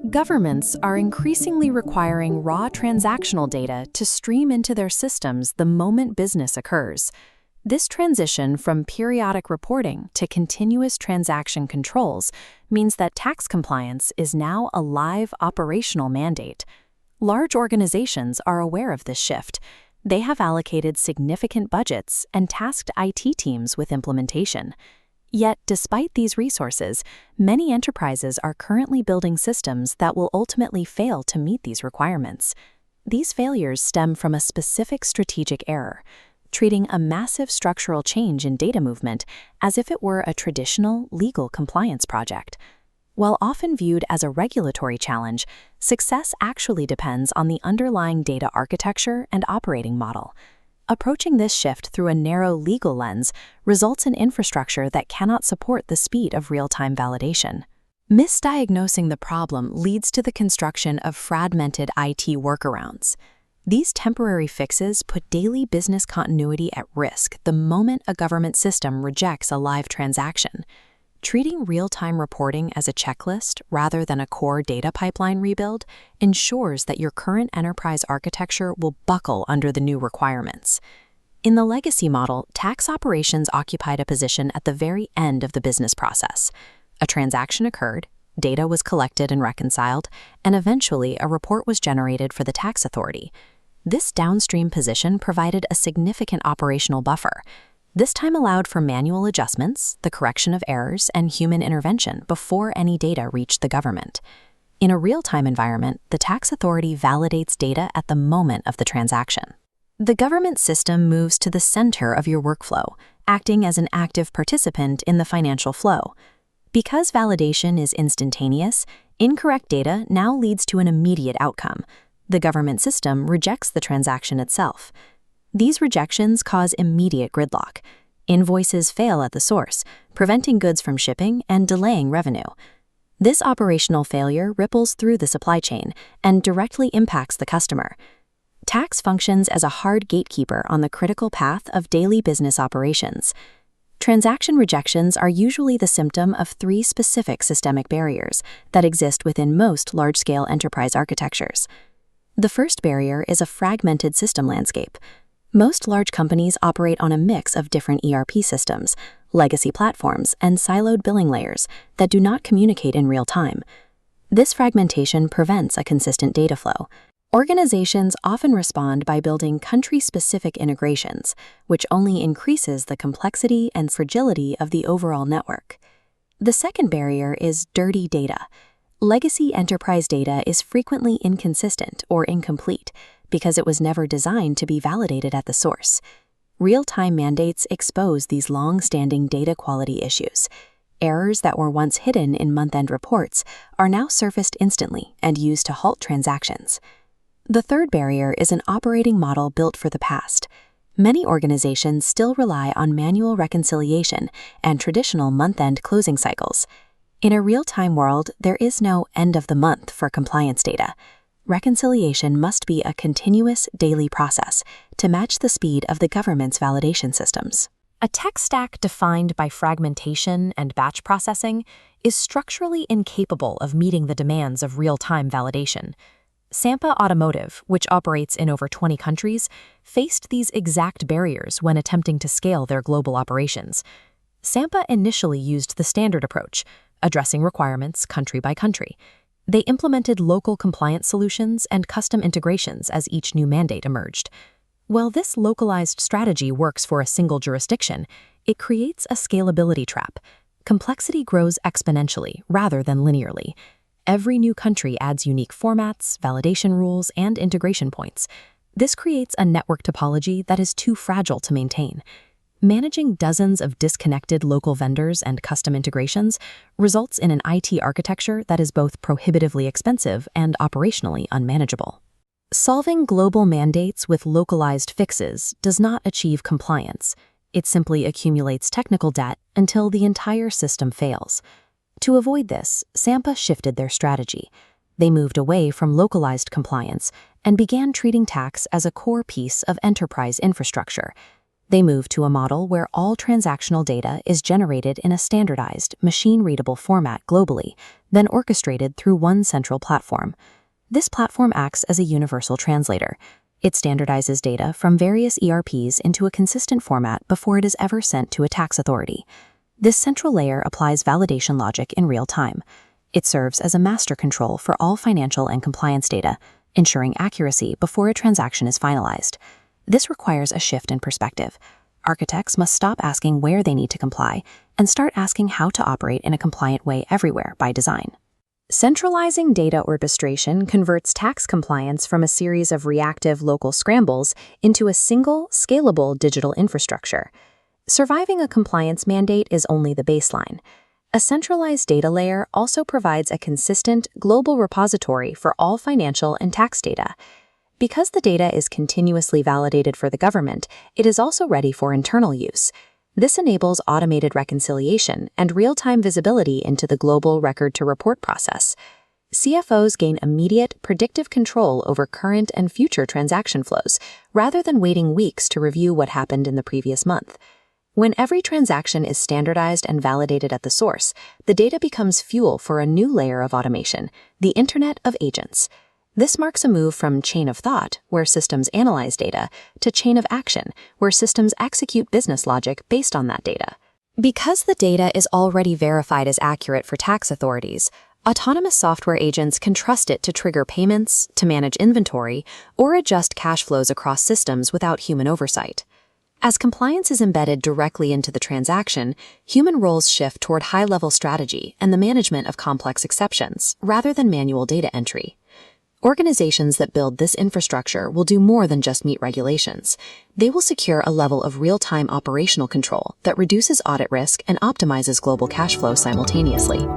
Governments are increasingly requiring raw transactional data to stream into their systems the moment business occurs. This transition from periodic reporting to continuous transaction controls means that tax compliance is now a live operational mandate. Large organizations are aware of this shift. They have allocated significant budgets and tasked IT teams with implementation. Yet, despite these resources, many enterprises are currently building systems that will ultimately fail to meet these requirements. These failures stem from a specific strategic error, treating a massive structural change in data movement as if it were a traditional legal compliance project. While often viewed as a regulatory challenge, success actually depends on the underlying data architecture and operating model. Approaching this shift through a narrow legal lens results in infrastructure that cannot support the speed of real-time validation. Misdiagnosing the problem leads to the construction of fragmented IT workarounds. These temporary fixes put daily business continuity at risk the moment a government system rejects a live transaction. Treating real-time reporting as a checklist rather than a core data pipeline rebuild ensures that your current enterprise architecture will buckle under the new requirements. In the legacy model, tax operations occupied a position at the very end of the business process. A transaction occurred, data was collected and reconciled, and eventually a report was generated for the tax authority. This downstream position provided a significant operational buffer. This time allowed for manual adjustments, the correction of errors, and human intervention before any data reached the government. In a real-time environment, the tax authority validates data at the moment of the transaction. The government system moves to the center of your workflow, acting as an active participant in the financial flow. Because validation is instantaneous, incorrect data now leads to an immediate outcome. The government system rejects the transaction itself. These rejections cause immediate gridlock. Invoices fail at the source, preventing goods from shipping and delaying revenue. This operational failure ripples through the supply chain and directly impacts the customer. Tax functions as a hard gatekeeper on the critical path of daily business operations. Transaction rejections are usually the symptom of three specific systemic barriers that exist within most large-scale enterprise architectures. The first barrier is a fragmented system landscape. Most large companies operate on a mix of different ERP systems, legacy platforms, and siloed billing layers that do not communicate in real time. This fragmentation prevents a consistent data flow. Organizations often respond by building country-specific integrations, which only increases the complexity and fragility of the overall network. The second barrier is dirty data. Legacy enterprise data is frequently inconsistent or incomplete because it was never designed to be validated at the source. Real-time mandates expose these long-standing data quality issues. Errors that were once hidden in month-end reports are now surfaced instantly and used to halt transactions. The third barrier is an operating model built for the past. Many organizations still rely on manual reconciliation and traditional month-end closing cycles. In a real-time world, there is no end of the month for compliance data. Reconciliation must be a continuous daily process to match the speed of the government's validation systems. A tech stack defined by fragmentation and batch processing is structurally incapable of meeting the demands of real-time validation. Sampa Automotive, which operates in over 20 countries, faced these exact barriers when attempting to scale their global operations. Sampa initially used the standard approach, addressing requirements country by country. They implemented local compliance solutions and custom integrations as each new mandate emerged. While this localized strategy works for a single jurisdiction, it creates a scalability trap. Complexity grows exponentially rather than linearly. Every new country adds unique formats, validation rules, and integration points. This creates a network topology that is too fragile to maintain. Managing dozens of disconnected local vendors and custom integrations results in an IT architecture that is both prohibitively expensive and operationally unmanageable. Solving global mandates with localized fixes does not achieve compliance. It simply accumulates technical debt until the entire system fails. To avoid this, Sampa shifted their strategy. They moved away from localized compliance and began treating tax as a core piece of enterprise infrastructure. They move to a model where all transactional data is generated in a standardized, machine-readable format globally, then orchestrated through one central platform. This platform acts as a universal translator. It standardizes data from various ERPs into a consistent format before it is ever sent to a tax authority. This central layer applies validation logic in real time. It serves as a master control for all financial and compliance data, ensuring accuracy before a transaction is finalized. This requires a shift in perspective. Architects must stop asking where they need to comply and start asking how to operate in a compliant way everywhere by design. Centralizing data orchestration converts tax compliance from a series of reactive local scrambles into a single, scalable digital infrastructure. Surviving a compliance mandate is only the baseline. A centralized data layer also provides a consistent, global repository for all financial and tax data. Because the data is continuously validated for the government, it is also ready for internal use. This enables automated reconciliation and real-time visibility into the global record-to-report process. CFOs gain immediate, predictive control over current and future transaction flows, rather than waiting weeks to review what happened in the previous month. When every transaction is standardized and validated at the source, the data becomes fuel for a new layer of automation, the Internet of Agents. This marks a move from chain of thought, where systems analyze data, to chain of action, where systems execute business logic based on that data. Because the data is already verified as accurate for tax authorities, autonomous software agents can trust it to trigger payments, to manage inventory, or adjust cash flows across systems without human oversight. As compliance is embedded directly into the transaction, human roles shift toward high-level strategy and the management of complex exceptions, rather than manual data entry. Organizations that build this infrastructure will do more than just meet regulations. They will secure a level of real-time operational control that reduces audit risk and optimizes global cash flow simultaneously.